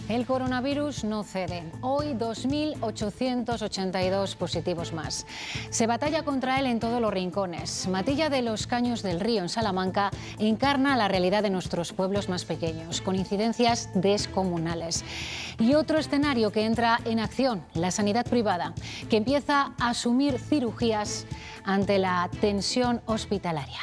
El coronavirus no cede. Hoy 2.882 positivos más. Se batalla contra él en todos los rincones. Matilla de los Caños del Río, en Salamanca, encarna la realidad de nuestros pueblos más pequeños, con incidencias descomunales. Y otro escenario que entra en acción, la sanidad privada, que empieza a asumir cirugías ante la tensión hospitalaria.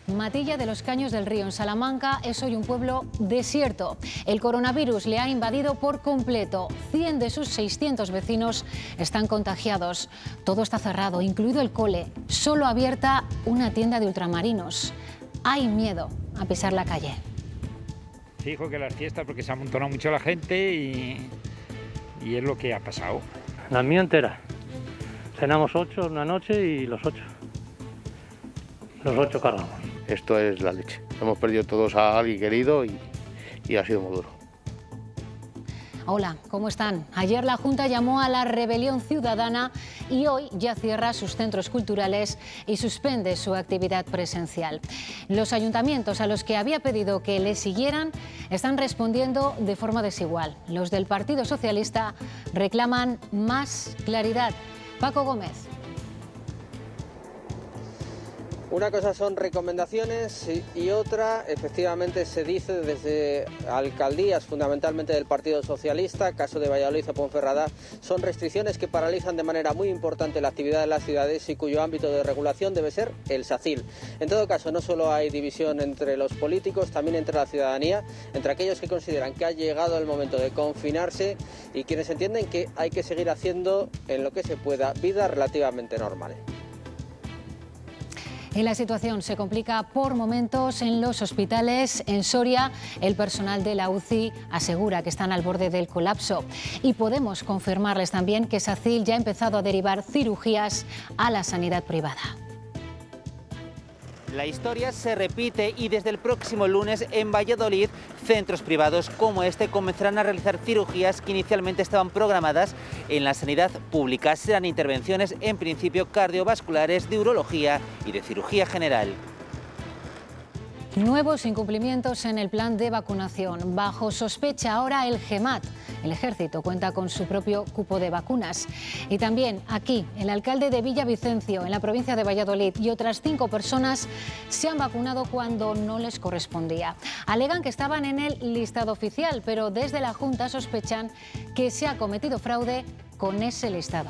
Matilla de los Caños del Río, en Salamanca, es hoy un pueblo desierto. El coronavirus le ha invadido por completo. 100 de sus 600 vecinos están contagiados. Todo está cerrado, incluido el cole. Solo abierta una tienda de ultramarinos. Hay miedo a pisar la calle. Fijo que las fiestas, porque se ha amontonado mucho la gente y es lo que ha pasado. La mía entera. Cenamos 8 una noche y los 8 cargamos. Esto es la leche. Hemos perdido todos a alguien querido y ha sido muy duro. Hola, ¿cómo están? Ayer la Junta llamó a la rebelión ciudadana y hoy ya cierra sus centros culturales y suspende su actividad presencial. Los ayuntamientos a los que había pedido que le siguieran están respondiendo de forma desigual. Los del Partido Socialista reclaman más claridad. Paco Gómez. Una cosa son recomendaciones y otra, efectivamente, se dice desde alcaldías, fundamentalmente del Partido Socialista, caso de Valladolid o Ponferrada, son restricciones que paralizan de manera muy importante la actividad de las ciudades y cuyo ámbito de regulación debe ser el SACIL. En todo caso, no solo hay división entre los políticos, también entre la ciudadanía, entre aquellos que consideran que ha llegado el momento de confinarse y quienes entienden que hay que seguir haciendo, en lo que se pueda, vida relativamente normal. Y la situación se complica por momentos en los hospitales. En Soria, el personal de la UCI asegura que están al borde del colapso. Y podemos confirmarles también que SACIL ya ha empezado a derivar cirugías a la sanidad privada. La historia se repite y desde el próximo lunes en Valladolid, centros privados como este comenzarán a realizar cirugías que inicialmente estaban programadas en la sanidad pública. Serán intervenciones en principio cardiovasculares, de urología y de cirugía general. Nuevos incumplimientos en el plan de vacunación. Bajo sospecha ahora el GEMAT. El Ejército cuenta con su propio cupo de vacunas. Y también aquí, el alcalde de Villavicencio, en la provincia de Valladolid, y otras 5 personas se han vacunado cuando no les correspondía. Alegan que estaban en el listado oficial, pero desde la Junta sospechan que se ha cometido fraude con ese listado.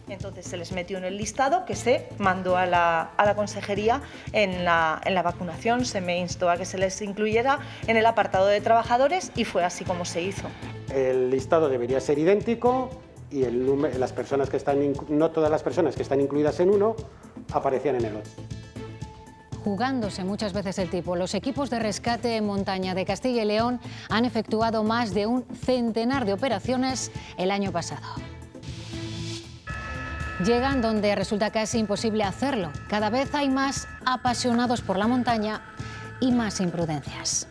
Entonces se les metió en el listado que se mandó a la consejería en la vacunación. Se me instó a que se les incluyera en el apartado de trabajadores y fue así como se hizo. El listado debería ser idéntico y las personas que están, no todas las personas que están incluidas en uno aparecían en el otro. Jugándose muchas veces el tipo, los equipos de rescate en montaña de Castilla y León han efectuado más de un centenar de operaciones el año pasado. Llegan donde resulta casi imposible hacerlo. Cada vez hay más apasionados por la montaña y más imprudencias.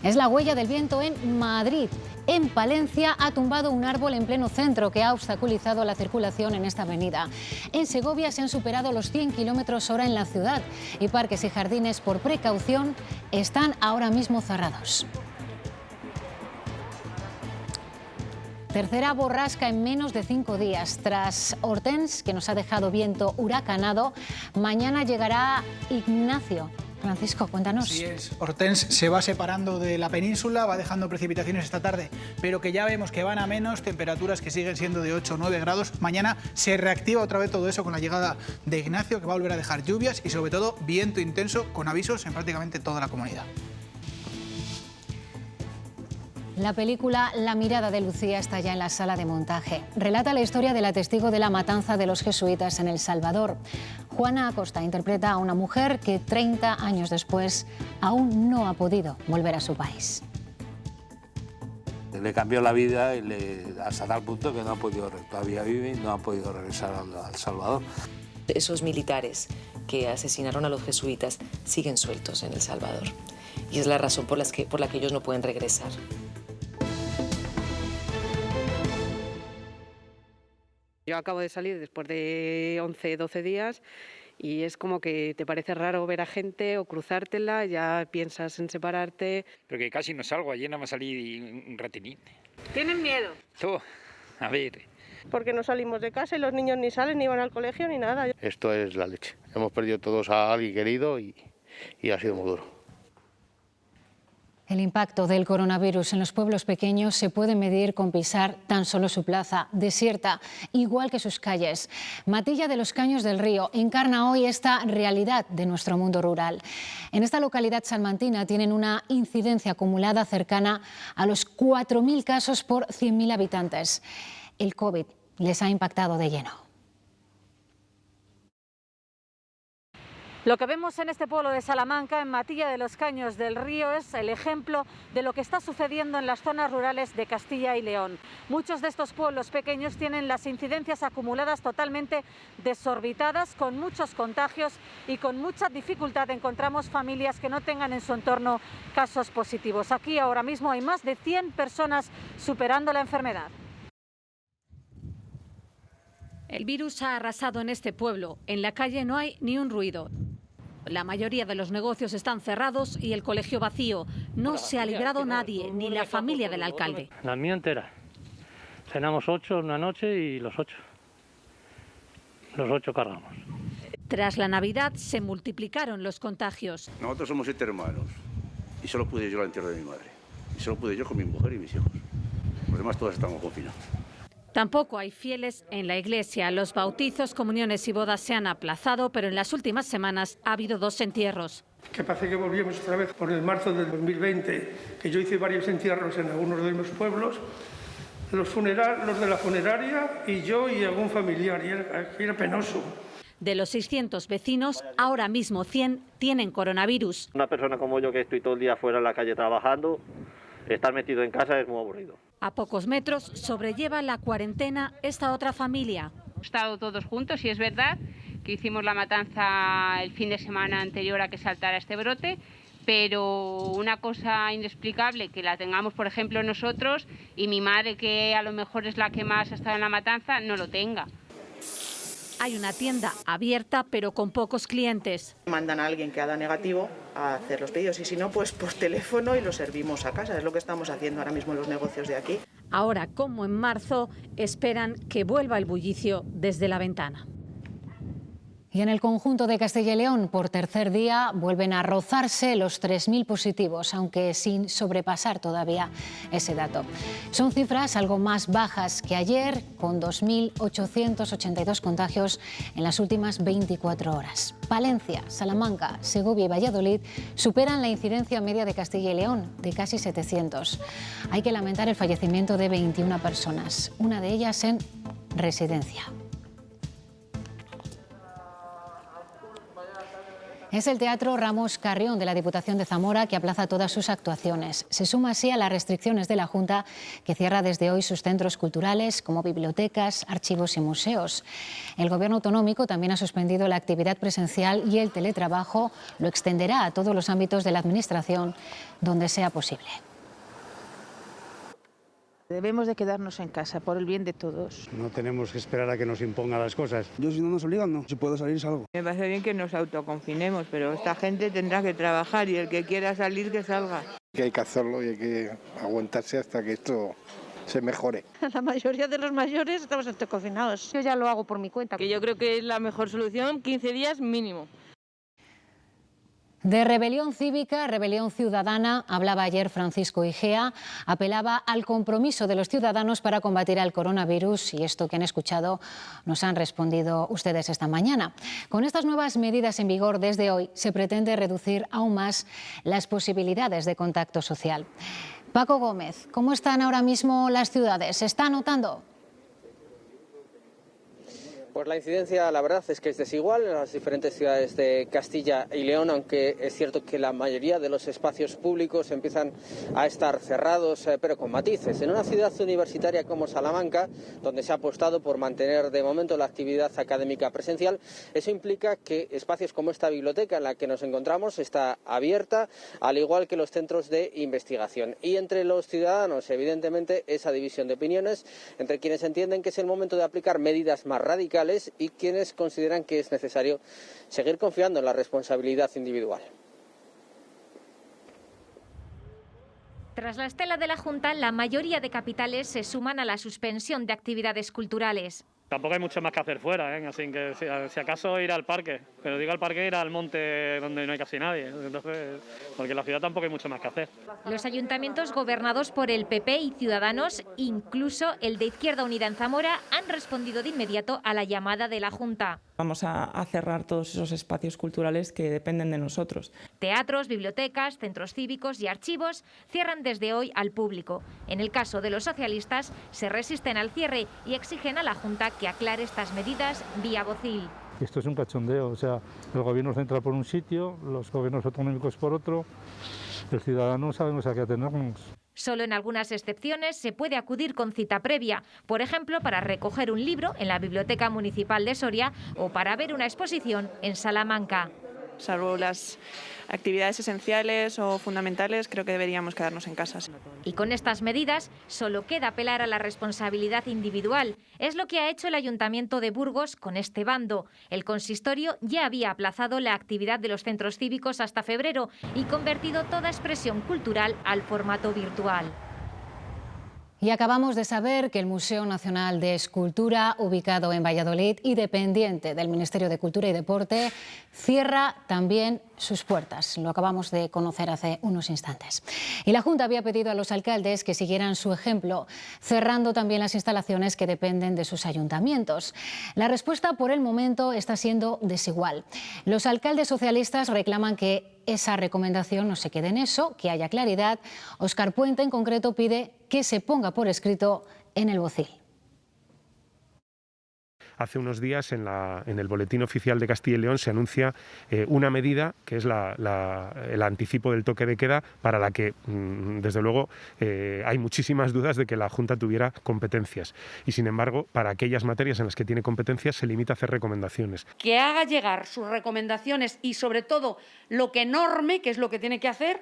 Es la huella del viento en Madrid. En Palencia ha tumbado un árbol en pleno centro que ha obstaculizado la circulación en esta avenida. En Segovia se han superado los 100 km/h en la ciudad y parques y jardines, por precaución, están ahora mismo cerrados. Tercera borrasca en menos de 5 días. Tras Hortense, que nos ha dejado viento huracanado, mañana llegará Ignacio. Francisco, cuéntanos. Así es, Hortense se va separando de la península, va dejando precipitaciones esta tarde, pero que ya vemos que van a menos, temperaturas que siguen siendo de 8 o 9 grados. Mañana se reactiva otra vez todo eso con la llegada de Ignacio, que va a volver a dejar lluvias y sobre todo viento intenso con avisos en prácticamente toda la comunidad. La película La mirada de Lucía está ya en la sala de montaje. Relata la historia de la testigo de la matanza de los jesuitas en El Salvador. Juana Acosta interpreta a una mujer que 30 años después aún no ha podido volver a su país. Le cambió la vida hasta tal punto que no ha podido, todavía vive y no ha podido regresar a El Salvador. Esos militares que asesinaron a los jesuitas siguen sueltos en El Salvador. Y es la razón por la que ellos no pueden regresar. Yo acabo de salir después de 11, 12 días y es como que te parece raro ver a gente o cruzártela, ya piensas en separarte. Pero que casi no salgo, ayer nada más salí un ratinín. ¿Tienen miedo? Tú, a ver. Porque no salimos de casa y los niños ni salen, ni van al colegio, ni nada. Esto es la leche. Hemos perdido todos a alguien querido y ha sido muy duro. El impacto del coronavirus en los pueblos pequeños se puede medir con pisar tan solo su plaza, desierta, igual que sus calles. Matilla de los Caños del Río encarna hoy esta realidad de nuestro mundo rural. En esta localidad salmantina tienen una incidencia acumulada cercana a los 4.000 casos por 100.000 habitantes. El COVID les ha impactado de lleno. Lo que vemos en este pueblo de Salamanca, en Matilla de los Caños del Río, es el ejemplo de lo que está sucediendo en las zonas rurales de Castilla y León. Muchos de estos pueblos pequeños tienen las incidencias acumuladas totalmente desorbitadas, con muchos contagios y con mucha dificultad encontramos familias que no tengan en su entorno casos positivos. Aquí ahora mismo hay más de 100 personas superando la enfermedad. El virus ha arrasado en este pueblo. En la calle no hay ni un ruido. La mayoría de los negocios están cerrados y el colegio vacío. No se ha librado nadie, ni la familia del alcalde. La mía entera. Cenamos 8 una noche y los 8. Los 8 cargamos. Tras la Navidad se multiplicaron los contagios. Nosotros somos 7 hermanos y solo pude yo al entierro de mi madre. Y solo pude yo con mi mujer y mis hijos. Los demás todos estamos confinados. Tampoco hay fieles en la iglesia. Los bautizos, comuniones y bodas se han aplazado, pero en las últimas semanas ha habido 2 entierros. Que parece que volvíamos otra vez por el marzo del 2020, que yo hice varios entierros en algunos de los pueblos, los de la funeraria y yo y algún familiar, y era penoso. De los 600 vecinos, ahora mismo 100 tienen coronavirus. Una persona como yo que estoy todo el día fuera en la calle trabajando, estar metido en casa es muy aburrido. A pocos metros sobrelleva la cuarentena esta otra familia. Hemos estado todos juntos y es verdad que hicimos la matanza el fin de semana anterior a que saltara este brote, pero una cosa inexplicable que la tengamos, por ejemplo, nosotros y mi madre, que a lo mejor es la que más ha estado en la matanza, no lo tenga. Hay una tienda abierta pero con pocos clientes. Mandan a alguien que ha dado negativo a hacer los pedidos y si no, pues por teléfono y los servimos a casa. Es lo que estamos haciendo ahora mismo en los negocios de aquí. Ahora, como en marzo, esperan que vuelva el bullicio desde la ventana. Y en el conjunto de Castilla y León, por tercer día, vuelven a rozarse los 3.000 positivos, aunque sin sobrepasar todavía ese dato. Son cifras algo más bajas que ayer, con 2.882 contagios en las últimas 24 horas. Palencia, Salamanca, Segovia y Valladolid superan la incidencia media de Castilla y León, de casi 700. Hay que lamentar el fallecimiento de 21 personas, una de ellas en residencia. Es el Teatro Ramos Carrión de la Diputación de Zamora que aplaza todas sus actuaciones. Se suma así a las restricciones de la Junta, que cierra desde hoy sus centros culturales como bibliotecas, archivos y museos. El Gobierno autonómico también ha suspendido la actividad presencial y el teletrabajo lo extenderá a todos los ámbitos de la Administración donde sea posible. Debemos de quedarnos en casa por el bien de todos. No tenemos que esperar a que nos impongan las cosas. Yo si no nos obligan, no. Si puedo salir, salgo. Me parece bien que nos autoconfinemos, pero esta gente tendrá que trabajar y el que quiera salir, que salga. Que hay que hacerlo y hay que aguantarse hasta que esto se mejore. La mayoría de los mayores estamos autoconfinados. Yo ya lo hago por mi cuenta. Que yo creo que es la mejor solución, 15 días mínimo. De rebelión cívica, rebelión ciudadana, hablaba ayer Francisco Igea, apelaba al compromiso de los ciudadanos para combatir al coronavirus y esto que han escuchado nos han respondido ustedes esta mañana. Con estas nuevas medidas en vigor desde hoy se pretende reducir aún más las posibilidades de contacto social. Paco Gómez, ¿cómo están ahora mismo las ciudades? ¿Se está notando? Pues la incidencia, la verdad, es que es desigual en las diferentes ciudades de Castilla y León, aunque es cierto que la mayoría de los espacios públicos empiezan a estar cerrados, pero con matices. En una ciudad universitaria como Salamanca, donde se ha apostado por mantener de momento la actividad académica presencial, eso implica que espacios como esta biblioteca en la que nos encontramos está abierta, al igual que los centros de investigación. Y entre los ciudadanos, evidentemente, esa división de opiniones entre quienes entienden que es el momento de aplicar medidas más radicales y quienes consideran que es necesario seguir confiando en la responsabilidad individual. Tras la estela de la Junta, la mayoría de capitales se suman a la suspensión de actividades culturales. Tampoco hay mucho más que hacer fuera, ¿eh? Así que si acaso ir al parque, pero digo al parque ir al monte donde no hay casi nadie, entonces, porque en la ciudad tampoco hay mucho más que hacer. Los ayuntamientos gobernados por el PP y Ciudadanos, incluso el de Izquierda Unida en Zamora, han respondido de inmediato a la llamada de la Junta. Vamos a cerrar todos esos espacios culturales que dependen de nosotros. Teatros, bibliotecas, centros cívicos y archivos cierran desde hoy al público. En el caso de los socialistas, se resisten al cierre y exigen a la Junta que aclare estas medidas vía vocil. Esto es un cachondeo, o sea, el gobierno central por un sitio, los gobiernos autonómicos por otro, el ciudadano sabemos a qué atenernos. Solo en algunas excepciones se puede acudir con cita previa, por ejemplo, para recoger un libro en la Biblioteca Municipal de Soria o para ver una exposición en Salamanca. Salvo las actividades esenciales o fundamentales, creo que deberíamos quedarnos en casa. Y con estas medidas solo queda apelar a la responsabilidad individual. Es lo que ha hecho el Ayuntamiento de Burgos con este bando. El consistorio ya había aplazado la actividad de los centros cívicos hasta febrero y convertido toda expresión cultural al formato virtual. Y acabamos de saber que el Museo Nacional de Escultura, ubicado en Valladolid y dependiente del Ministerio de Cultura y Deporte, cierra también sus puertas. Lo acabamos de conocer hace unos instantes. Y la Junta había pedido a los alcaldes que siguieran su ejemplo, cerrando también las instalaciones que dependen de sus ayuntamientos. La respuesta por el momento está siendo desigual. Los alcaldes socialistas reclaman que esa recomendación no se quede en eso, que haya claridad. Óscar Puente, en concreto, pide que se ponga por escrito en el vocil. Hace unos días en el Boletín Oficial de Castilla y León se anuncia una medida que es el anticipo del toque de queda, para la que, desde luego, hay muchísimas dudas de que la Junta tuviera competencias. Y, sin embargo, para aquellas materias en las que tiene competencias se limita a hacer recomendaciones. Que haga llegar sus recomendaciones y, sobre todo, lo que norme, que es lo que tiene que hacer,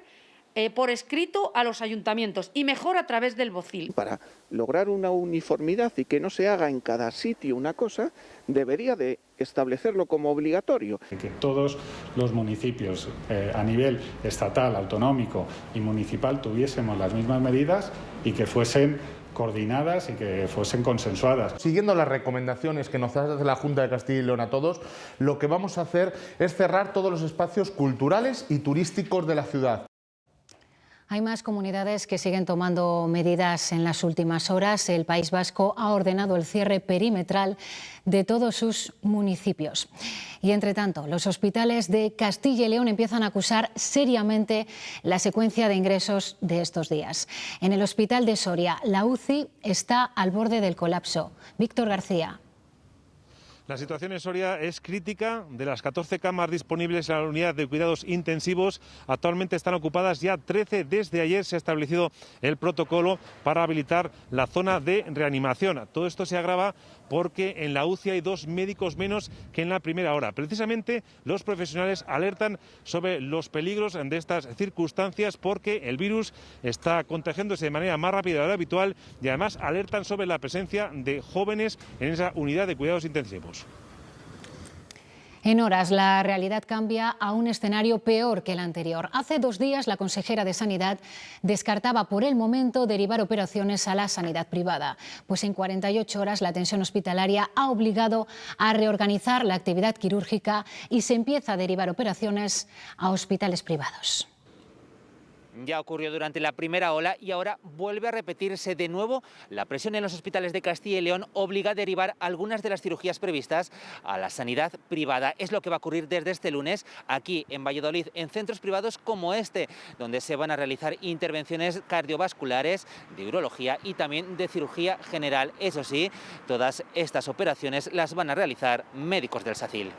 por escrito a los ayuntamientos y mejor a través del vocil. Para lograr una uniformidad y que no se haga en cada sitio una cosa, debería de establecerlo como obligatorio. Que todos los municipios a nivel estatal, autonómico y municipal tuviésemos las mismas medidas y que fuesen coordinadas y que fuesen consensuadas. Siguiendo las recomendaciones que nos hace la Junta de Castilla y León a todos, lo que vamos a hacer es cerrar todos los espacios culturales y turísticos de la ciudad. Hay más comunidades que siguen tomando medidas en las últimas horas. El País Vasco ha ordenado el cierre perimetral de todos sus municipios. Y, entre tanto, los hospitales de Castilla y León empiezan a acusar seriamente la secuencia de ingresos de estos días. En el Hospital de Soria, la UCI está al borde del colapso. Víctor García. La situación en Soria es crítica. De las 14 camas disponibles en la unidad de cuidados intensivos, actualmente están ocupadas ya 13. Desde ayer se ha establecido el protocolo para habilitar la zona de reanimación. Todo esto se agrava porque en la UCI hay 2 médicos menos que en la primera hora. Precisamente los profesionales alertan sobre los peligros de estas circunstancias, porque el virus está contagiándose de manera más rápida de lo habitual, y además alertan sobre la presencia de jóvenes en esa unidad de cuidados intensivos. En horas, la realidad cambia a un escenario peor que el anterior. Hace 2 días, la consejera de Sanidad descartaba por el momento derivar operaciones a la sanidad privada. Pues en 48 horas, la atención hospitalaria ha obligado a reorganizar la actividad quirúrgica y se empieza a derivar operaciones a hospitales privados. Ya ocurrió durante la primera ola y ahora vuelve a repetirse de nuevo. La presión en los hospitales de Castilla y León obliga a derivar algunas de las cirugías previstas a la sanidad privada. Es lo que va a ocurrir desde este lunes aquí en Valladolid, en centros privados como este, donde se van a realizar intervenciones cardiovasculares, de urología y también de cirugía general. Eso sí, todas estas operaciones las van a realizar médicos del SACIL.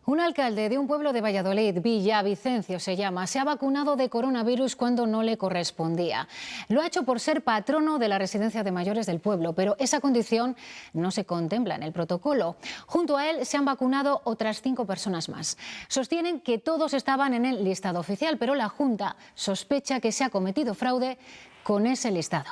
Un alcalde de un pueblo de Valladolid, Villavicencio se llama, se ha vacunado de coronavirus cuando no le correspondía. Lo ha hecho por ser patrono de la residencia de mayores del pueblo, pero esa condición no se contempla en el protocolo. Junto a él se han vacunado otras 5 personas más. Sostienen que todos estaban en el listado oficial, pero la Junta sospecha que se ha cometido fraude con ese listado.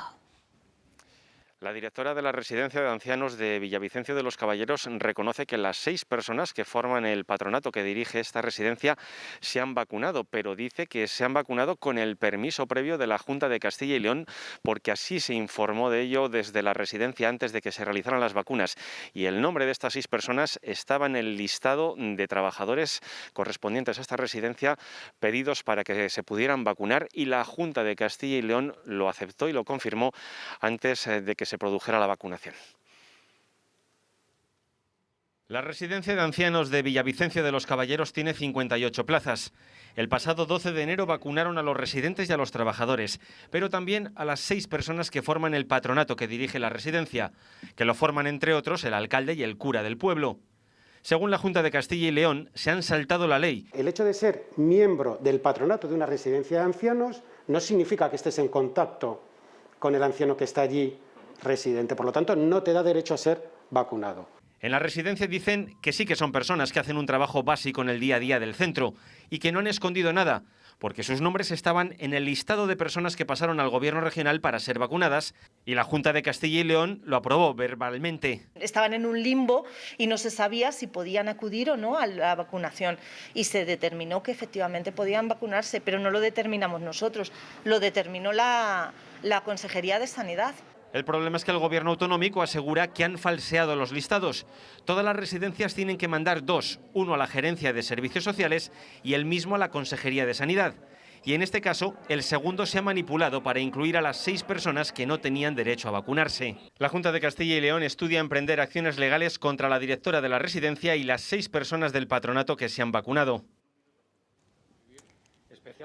La directora de la residencia de ancianos de Villavicencio de los Caballeros reconoce que las 6 personas que forman el patronato que dirige esta residencia se han vacunado, pero dice que se han vacunado con el permiso previo de la Junta de Castilla y León, porque así se informó de ello desde la residencia antes de que se realizaran las vacunas. Y el nombre de estas 6 personas estaba en el listado de trabajadores correspondientes a esta residencia pedidos para que se pudieran vacunar, y la Junta de Castilla y León lo aceptó y lo confirmó antes de que se produjera la vacunación. La residencia de ancianos de Villavicencio de los Caballeros tiene 58 plazas. El pasado 12 de enero vacunaron a los residentes y a los trabajadores, pero también a las 6 personas que forman el patronato que dirige la residencia, que lo forman entre otros el alcalde y el cura del pueblo. Según la Junta de Castilla y León, se han saltado la ley. El hecho de ser miembro del patronato de una residencia de ancianos no significa que estés en contacto con el anciano que está allí residente, por lo tanto no te da derecho a ser vacunado. En la residencia dicen que sí que son personas que hacen un trabajo básico en el día a día del centro y que no han escondido nada, porque sus nombres estaban en el listado de personas que pasaron al gobierno regional para ser vacunadas, y la Junta de Castilla y León lo aprobó verbalmente. Estaban en un limbo y no se sabía si podían acudir o no a la vacunación, y se determinó que efectivamente podían vacunarse, pero no lo determinamos nosotros, lo determinó la Consejería de Sanidad. El problema es que el gobierno autonómico asegura que han falseado los listados. Todas las residencias tienen que mandar 2, uno a la Gerencia de Servicios Sociales y el mismo a la Consejería de Sanidad. Y en este caso, el segundo se ha manipulado para incluir a las 6 personas que no tenían derecho a vacunarse. La Junta de Castilla y León estudia emprender acciones legales contra la directora de la residencia y las 6 personas del patronato que se han vacunado.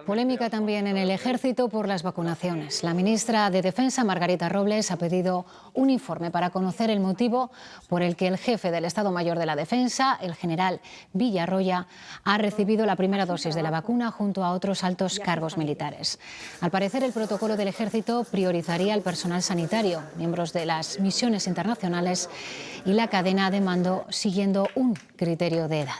Polémica también en el Ejército por las vacunaciones. La ministra de Defensa, Margarita Robles, ha pedido un informe para conocer el motivo por el que el jefe del Estado Mayor de la Defensa, el general Villarroya, ha recibido la primera dosis de la vacuna junto a otros altos cargos militares. Al parecer, el protocolo del Ejército priorizaría al personal sanitario, miembros de las misiones internacionales y la cadena de mando, siguiendo un criterio de edad.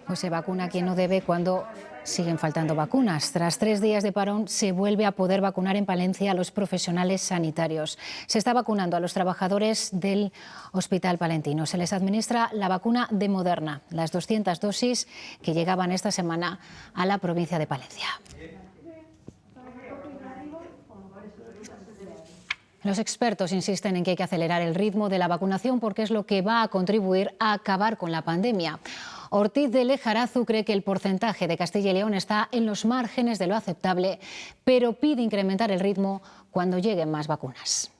Pues se vacuna quien no debe cuando siguen faltando vacunas. Tras 3 días de parón, se vuelve a poder vacunar en Palencia a los profesionales sanitarios. Se está vacunando a los trabajadores del Hospital Palentino. Se les administra la vacuna de Moderna, las 200 dosis que llegaban esta semana a la provincia de Palencia. Los expertos insisten en que hay que acelerar el ritmo de la vacunación porque es lo que va a contribuir a acabar con la pandemia. Ortiz de Lejarazu cree que el porcentaje de Castilla y León está en los márgenes de lo aceptable, pero pide incrementar el ritmo cuando lleguen más vacunas.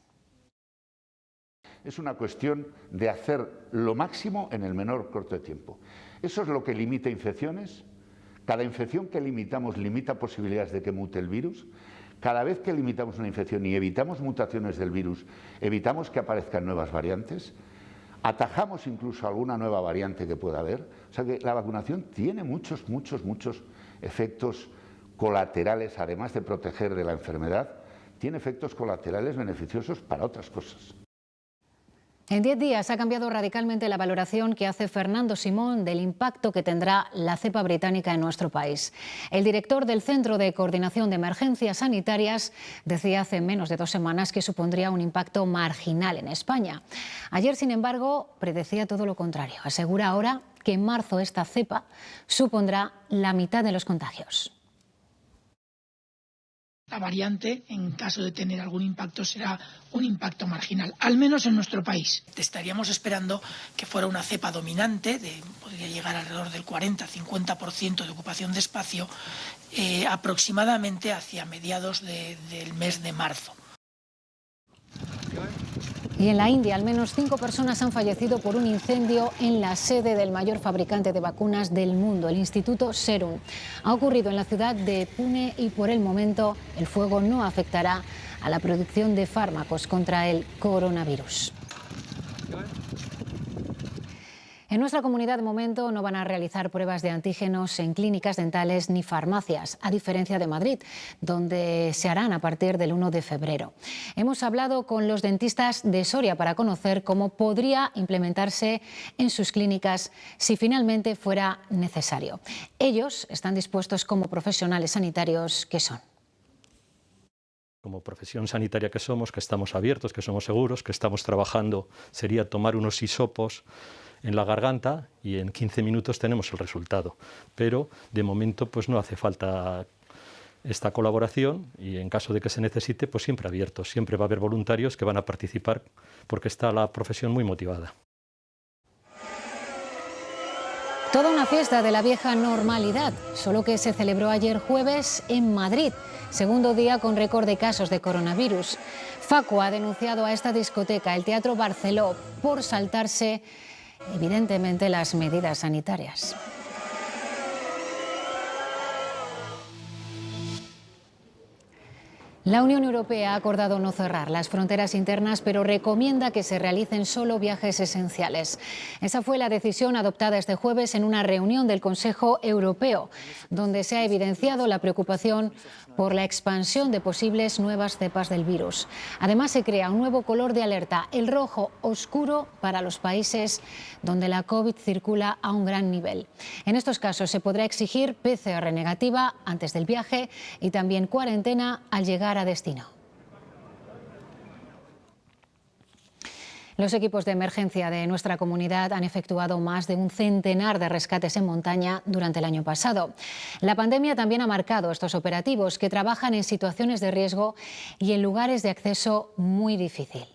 Es una cuestión de hacer lo máximo en el menor corto de tiempo. Eso es lo que limita infecciones. Cada infección que limitamos limita posibilidades de que mute el virus. Cada vez que limitamos una infección y evitamos mutaciones del virus, evitamos que aparezcan nuevas variantes, atajamos incluso alguna nueva variante que pueda haber. O sea que la vacunación tiene muchos efectos colaterales, además de proteger de la enfermedad, tiene efectos colaterales beneficiosos para otras cosas. En 10 días ha cambiado radicalmente la valoración que hace Fernando Simón del impacto que tendrá la cepa británica en nuestro país. El director del Centro de Coordinación de Emergencias Sanitarias decía hace menos de 2 semanas que supondría un impacto marginal en España. Ayer, sin embargo, predecía todo lo contrario. Asegura ahora que en marzo esta cepa supondrá la mitad de los contagios. La variante, en caso de tener algún impacto, será un impacto marginal, al menos en nuestro país. Estaríamos esperando que fuera una cepa dominante, podría llegar alrededor del 40-50% de ocupación de espacio, aproximadamente hacia mediados del mes de marzo. Y en la India, al menos 5 personas han fallecido por un incendio en la sede del mayor fabricante de vacunas del mundo, el Instituto Serum. Ha ocurrido en la ciudad de Pune y por el momento el fuego no afectará a la producción de fármacos contra el coronavirus. En nuestra comunidad, de momento, no van a realizar pruebas de antígenos en clínicas dentales ni farmacias, a diferencia de Madrid, donde se harán a partir del 1 de febrero. Hemos hablado con los dentistas de Soria para conocer cómo podría implementarse en sus clínicas si finalmente fuera necesario. Ellos están dispuestos como profesionales sanitarios que son. Como profesión sanitaria que somos, que estamos abiertos, que somos seguros, que estamos trabajando, sería tomar unos hisopos en la garganta y en 15 minutos tenemos el resultado. Pero de momento pues no hace falta esta colaboración y en caso de que se necesite, pues siempre abiertos. Siempre va a haber voluntarios que van a participar porque está la profesión muy motivada. Toda una fiesta de la vieja normalidad, solo que se celebró ayer jueves en Madrid, segundo día con récord de casos de coronavirus. Facu ha denunciado a esta discoteca, el Teatro Barceló, por saltarse evidentemente las medidas sanitarias. La Unión Europea ha acordado no cerrar las fronteras internas, pero recomienda que se realicen solo viajes esenciales. Esa fue la decisión adoptada este jueves en una reunión del Consejo Europeo, donde se ha evidenciado la preocupación por la expansión de posibles nuevas cepas del virus. Además, se crea un nuevo color de alerta, el rojo oscuro, para los países donde la COVID circula a un gran nivel. En estos casos se podrá exigir PCR negativa antes del viaje y también cuarentena al llegar a destino. Los equipos de emergencia de nuestra comunidad han efectuado más de un centenar de rescates en montaña durante el año pasado. La pandemia también ha marcado estos operativos, que trabajan en situaciones de riesgo y en lugares de acceso muy difícil.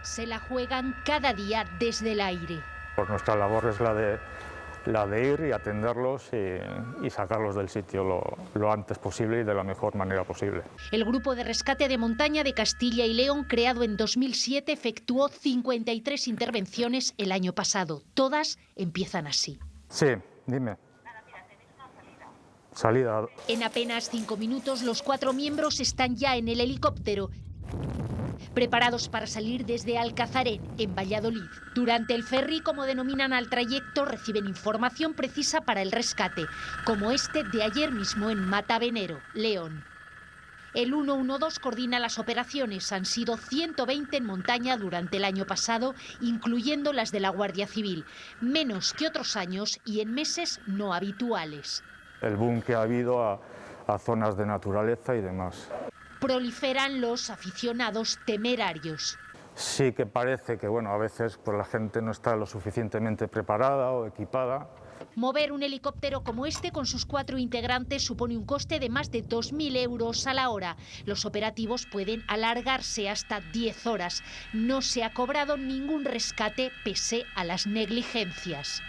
Se la juegan cada día desde el aire. Pues nuestra labor es la de ir y atenderlos y sacarlos del sitio lo antes posible y de la mejor manera posible. El Grupo de Rescate de Montaña de Castilla y León, creado en 2007, efectuó 53 intervenciones el año pasado. Todas empiezan así. Sí, dime. Salida. En apenas 5 minutos, los 4 miembros están ya en el helicóptero, preparados para salir desde Alcazarén, en Valladolid. Durante el ferry, como denominan al trayecto, reciben información precisa para el rescate, como este de ayer mismo en Matavenero, León. El 112 coordina las operaciones. Han sido 120 en montaña durante el año pasado, incluyendo las de la Guardia Civil, menos que otros años y en meses no habituales. El boom que ha habido a zonas de naturaleza y demás. Proliferan los aficionados temerarios. Sí que parece que a veces pues, la gente no está lo suficientemente preparada o equipada. Mover un helicóptero como este con sus 4 integrantes supone un coste de más de 2.000 euros a la hora. Los operativos pueden alargarse hasta 10 horas. No se ha cobrado ningún rescate pese a las negligencias.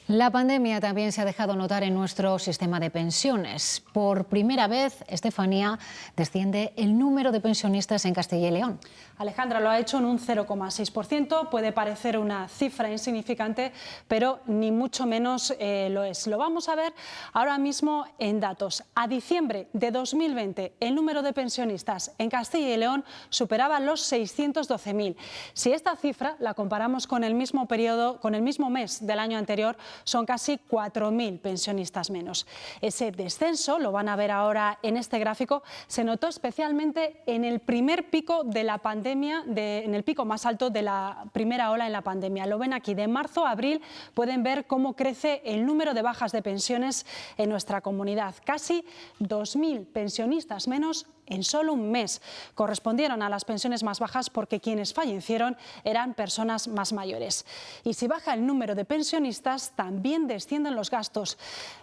La pandemia también se ha dejado notar en nuestro sistema de pensiones. Por primera vez, Estefanía, desciende el número de pensionistas en Castilla y León. Alejandra, lo ha hecho en un 0,6%. Puede parecer una cifra insignificante, pero ni mucho menos lo es. Lo vamos a ver ahora mismo en datos. A diciembre de 2020, el número de pensionistas en Castilla y León superaba los 612.000. Si esta cifra la comparamos con el mismo periodo, con el mismo mes del año anterior, son casi 4.000 pensionistas menos. Ese descenso, lo van a ver ahora en este gráfico, se notó especialmente en el primer pico de la pandemia, en el pico más alto de la primera ola en la pandemia. Lo ven aquí, de marzo a abril pueden ver cómo crece el número de bajas de pensiones en nuestra comunidad. Casi 2.000 pensionistas menos en solo un mes. Correspondieron a las pensiones más bajas porque quienes fallecieron eran personas más mayores. Y si baja el número de pensionistas, también descienden los gastos.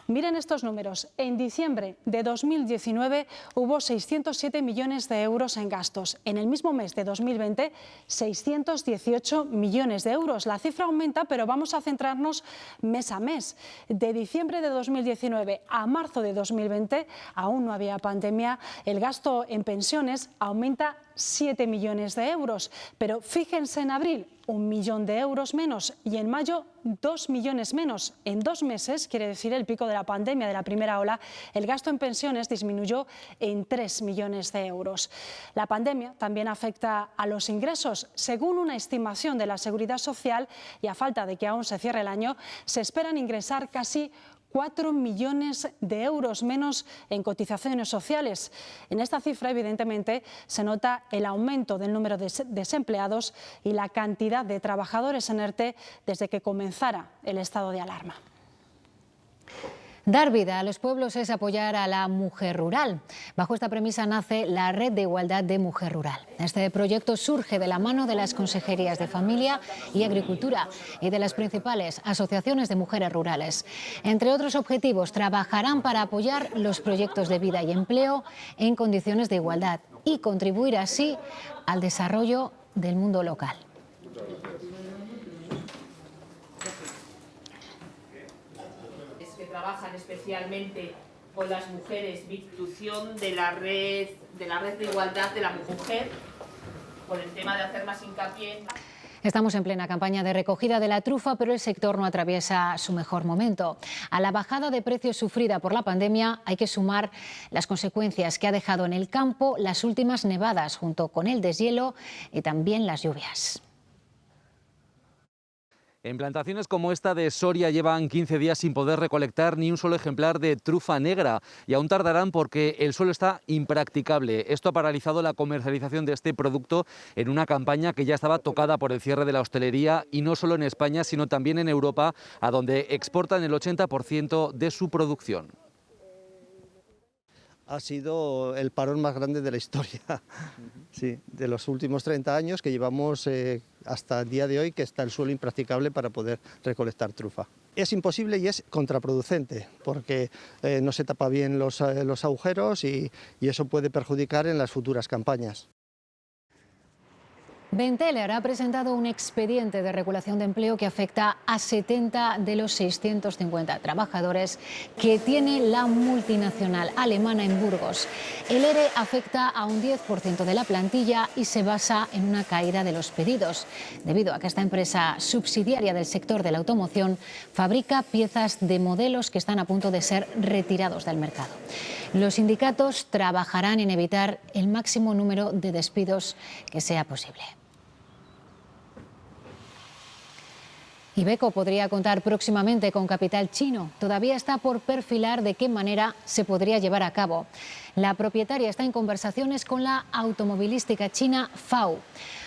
Miren estos números. En diciembre de 2019 hubo 607 millones de euros en gastos. En el mismo mes de 2020, 618 millones de euros. La cifra aumenta, pero vamos a centrarnos mes a mes. De diciembre de 2019 a marzo de 2020, aún no había pandemia, el gasto en pensiones aumenta 7 millones de euros. Pero fíjense en abril, 1 millón de euros menos y en mayo 2 millones menos. En 2 meses, quiere decir el pico de la pandemia de la primera ola, el gasto en pensiones disminuyó en 3 millones de euros. La pandemia también afecta a los ingresos. Según una estimación de la Seguridad Social, y a falta de que aún se cierre el año, se esperan ingresar casi 4 millones de euros menos en cotizaciones sociales. En esta cifra, evidentemente, se nota el aumento del número de desempleados y la cantidad de trabajadores en ERTE desde que comenzara el estado de alarma. Dar vida a los pueblos es apoyar a la mujer rural. Bajo esta premisa nace la Red de Igualdad de Mujer Rural. Este proyecto surge de la mano de las Consejerías de Familia y Agricultura y de las principales asociaciones de mujeres rurales. Entre otros objetivos, trabajarán para apoyar los proyectos de vida y empleo en condiciones de igualdad y contribuir así al desarrollo del mundo local. Trabajan especialmente con las mujeres, virtución de la red de igualdad de la mujer, por el tema de hacer más hincapié. Estamos en plena campaña de recogida de la trufa, pero el sector no atraviesa su mejor momento. A la bajada de precios sufrida por la pandemia hay que sumar las consecuencias que ha dejado en el campo las últimas nevadas, junto con el deshielo y también las lluvias. En plantaciones como esta de Soria llevan 15 días sin poder recolectar ni un solo ejemplar de trufa negra y aún tardarán porque el suelo está impracticable. Esto ha paralizado la comercialización de este producto en una campaña que ya estaba tocada por el cierre de la hostelería y no solo en España sino también en Europa, a donde exportan el 80% de su producción. Ha sido el parón más grande de la historia, sí, de los últimos 30 años que llevamos hasta el día de hoy, que está el suelo impracticable para poder recolectar trufa. Es imposible y es contraproducente porque no se tapa bien los agujeros y eso puede perjudicar en las futuras campañas. Benteler ha presentado un expediente de regulación de empleo que afecta a 70 de los 650 trabajadores que tiene la multinacional alemana en Burgos. El ERE afecta a un 10% de la plantilla y se basa en una caída de los pedidos, debido a que esta empresa subsidiaria del sector de la automoción fabrica piezas de modelos que están a punto de ser retirados del mercado. Los sindicatos trabajarán en evitar el máximo número de despidos que sea posible. Iveco podría contar próximamente con capital chino. Todavía está por perfilar de qué manera se podría llevar a cabo. La propietaria está en conversaciones con la automovilística china FAW.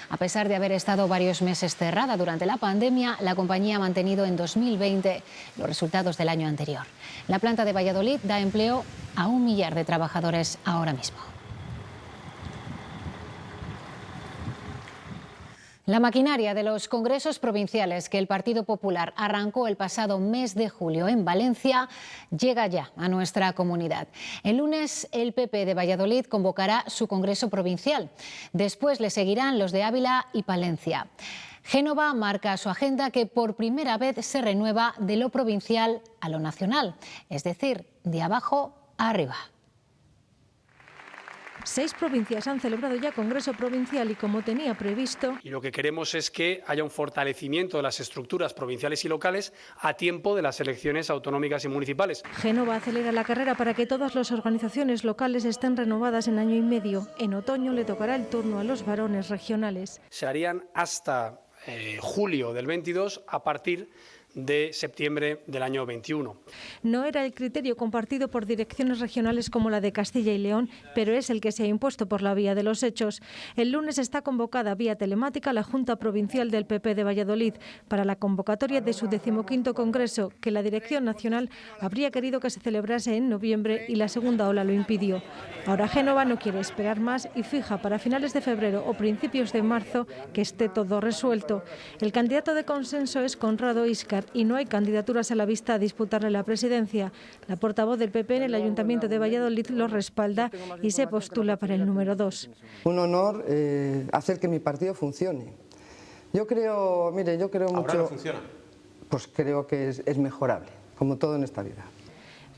A pesar de haber estado varios meses cerrada durante la pandemia, la compañía ha mantenido en 2020 los resultados del año anterior. La planta de Valladolid da empleo a 1 millar de trabajadores ahora mismo. La maquinaria de los congresos provinciales que el Partido Popular arrancó el pasado mes de julio en Valencia llega ya a nuestra comunidad. El lunes el PP de Valladolid convocará su congreso provincial. Después le seguirán los de Ávila y Palencia. Génova marca su agenda que por primera vez se renueva de lo provincial a lo nacional, es decir, de abajo a arriba. 6 provincias han celebrado ya Congreso Provincial y como tenía previsto. Y lo que queremos es que haya un fortalecimiento de las estructuras provinciales y locales a tiempo de las elecciones autonómicas y municipales. Génova acelera la carrera para que todas las organizaciones locales estén renovadas en año y medio. En otoño le tocará el turno a los varones regionales. Se harían hasta julio del 22 a partir de septiembre del año 21. No era el criterio compartido por direcciones regionales como la de Castilla y León, pero es el que se ha impuesto por la vía de los hechos. El lunes está convocada vía telemática la Junta Provincial del PP de Valladolid para la convocatoria de su 15º Congreso, que la Dirección Nacional habría querido que se celebrase en noviembre y la segunda ola lo impidió. Ahora Génova no quiere esperar más y fija para finales de febrero o principios de marzo que esté todo resuelto. El candidato de consenso es Conrado Íscar y no hay candidaturas a la vista a disputarle la presidencia. La portavoz del PP en el Ayuntamiento de Valladolid lo respalda y se postula para el número 2. Un honor hacer que mi partido funcione. Yo creo mucho... ¿Ahora no funciona? Pues creo que es mejorable, como todo en esta vida.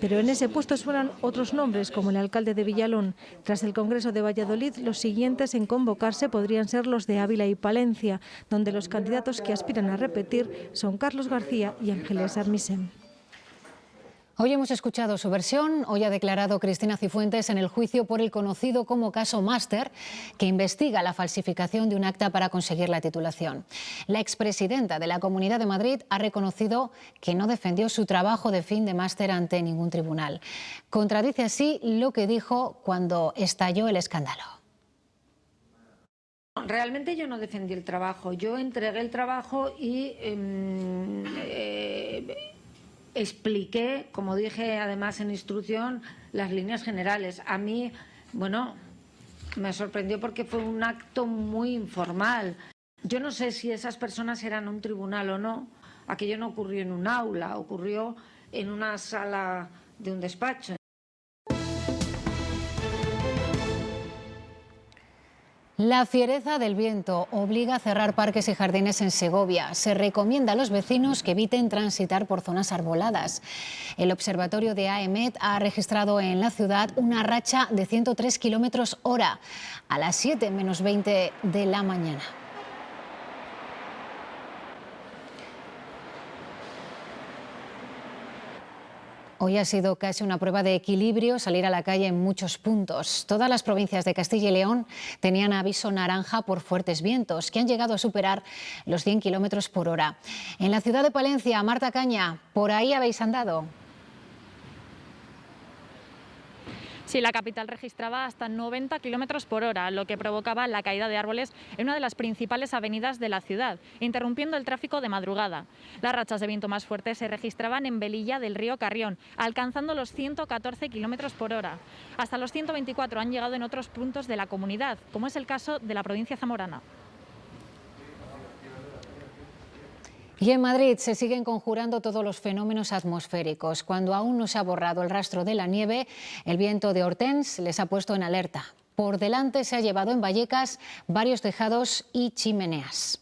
Pero en ese puesto suenan otros nombres, como el alcalde de Villalón. Tras el Congreso de Valladolid, los siguientes en convocarse podrían ser los de Ávila y Palencia, donde los candidatos que aspiran a repetir son Carlos García y Ángeles Armisen. Hoy hemos escuchado su versión. Hoy ha declarado Cristina Cifuentes en el juicio por el conocido como caso Máster, que investiga la falsificación de un acta para conseguir la titulación. La expresidenta de la Comunidad de Madrid ha reconocido que no defendió su trabajo de fin de máster ante ningún tribunal. Contradice así lo que dijo cuando estalló el escándalo. Realmente yo no defendí el trabajo. Yo entregué el trabajo y expliqué, como dije además en instrucción, las líneas generales. A mí, bueno, me sorprendió porque fue un acto muy informal. Yo no sé si esas personas eran un tribunal o no. Aquello no ocurrió en un aula, ocurrió en una sala de un despacho. La fiereza del viento obliga a cerrar parques y jardines en Segovia. Se recomienda a los vecinos que eviten transitar por zonas arboladas. El observatorio de AEMET ha registrado en la ciudad una racha de 103 km/h a las 7 menos 20 de la mañana. Hoy ha sido casi una prueba de equilibrio salir a la calle en muchos puntos. Todas las provincias de Castilla y León tenían aviso naranja por fuertes vientos, que han llegado a superar los 100 km/h. En la ciudad de Palencia, Marta Caña, ¿por ahí habéis andado? Sí, la capital registraba hasta 90 km/h, lo que provocaba la caída de árboles en una de las principales avenidas de la ciudad, interrumpiendo el tráfico de madrugada. Las rachas de viento más fuertes se registraban en Velilla del río Carrión, alcanzando los 114 km/h. Hasta los 124 han llegado en otros puntos de la comunidad, como es el caso de la provincia zamorana. Y en Madrid se siguen conjurando todos los fenómenos atmosféricos. Cuando aún no se ha borrado el rastro de la nieve, el viento de Hortense les ha puesto en alerta. Por delante se ha llevado en Vallecas varios tejados y chimeneas.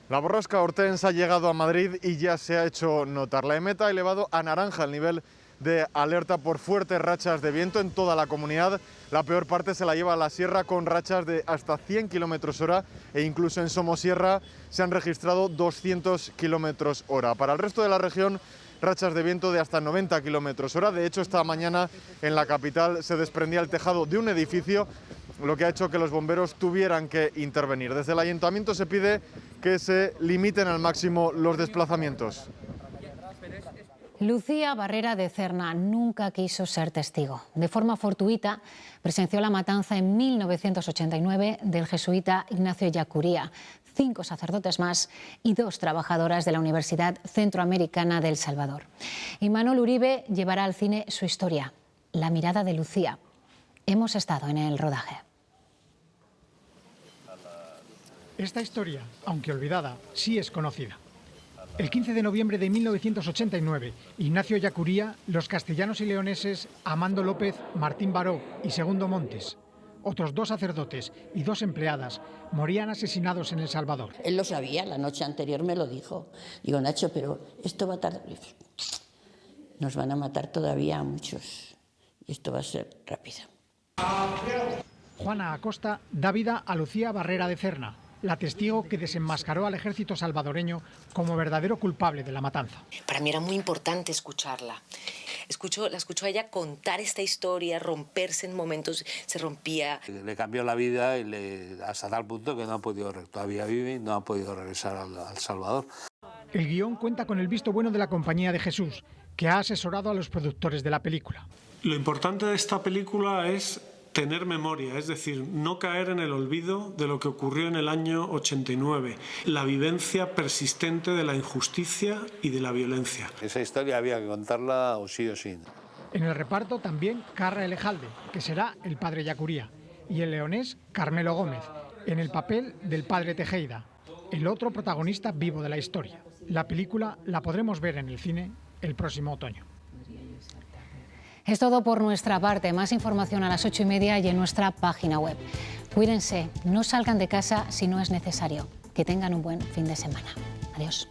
La borrasca Hortense ha llegado a Madrid y ya se ha hecho notar. La EMET ha elevado a naranja el nivel de alerta por fuertes rachas de viento en toda la comunidad. La peor parte se la lleva a la sierra con rachas de hasta 100 km/h e incluso en Somosierra se han registrado 200 km/h. Para el resto de la región, rachas de viento de hasta 90 km/h. De hecho, esta mañana en la capital se desprendía el tejado de un edificio, lo que ha hecho que los bomberos tuvieran que intervenir. Desde el ayuntamiento se pide que se limiten al máximo los desplazamientos. Lucía Barrera de Cerna nunca quiso ser testigo. De forma fortuita presenció la matanza en 1989 del jesuita Ignacio Ellacuría, 5 sacerdotes más y 2 trabajadoras de la Universidad Centroamericana de El Salvador. Imanol Uribe llevará al cine su historia, La mirada de Lucía. Hemos estado en el rodaje. Esta historia, aunque olvidada, sí es conocida. El 15 de noviembre de 1989, Ignacio Ellacuría, los castellanos y leoneses Amando López, Martín Baró y Segundo Montes, otros 2 sacerdotes y 2 empleadas, morían asesinados en El Salvador. Él lo sabía, la noche anterior me lo dijo. Digo, Nacho, pero esto va a tardar. Nos van a matar todavía a muchos y esto va a ser rápido. Juana Acosta da vida a Lucía Barrera de Cerna, la testigo que desenmascaró al ejército salvadoreño como verdadero culpable de la matanza. Para mí era muy importante escucharla. la escucho a ella contar esta historia, romperse en momentos, se rompía. Le cambió la vida hasta tal punto que todavía vive y no ha podido regresar al Salvador. El guión cuenta con el visto bueno de la Compañía de Jesús, que ha asesorado a los productores de la película. Lo importante de esta película es tener memoria, es decir, no caer en el olvido de lo que ocurrió en el año 89, la vivencia persistente de la injusticia y de la violencia. Esa historia había que contarla o sí o sí. En el reparto también Carra Elejalde, que será el padre Yacuría, y el leonés Carmelo Gómez, en el papel del padre Tejeda, el otro protagonista vivo de la historia. La película la podremos ver en el cine el próximo otoño. Es todo por nuestra parte. Más información a las 8:30 y en nuestra página web. Cuídense, no salgan de casa si no es necesario. Que tengan un buen fin de semana. Adiós.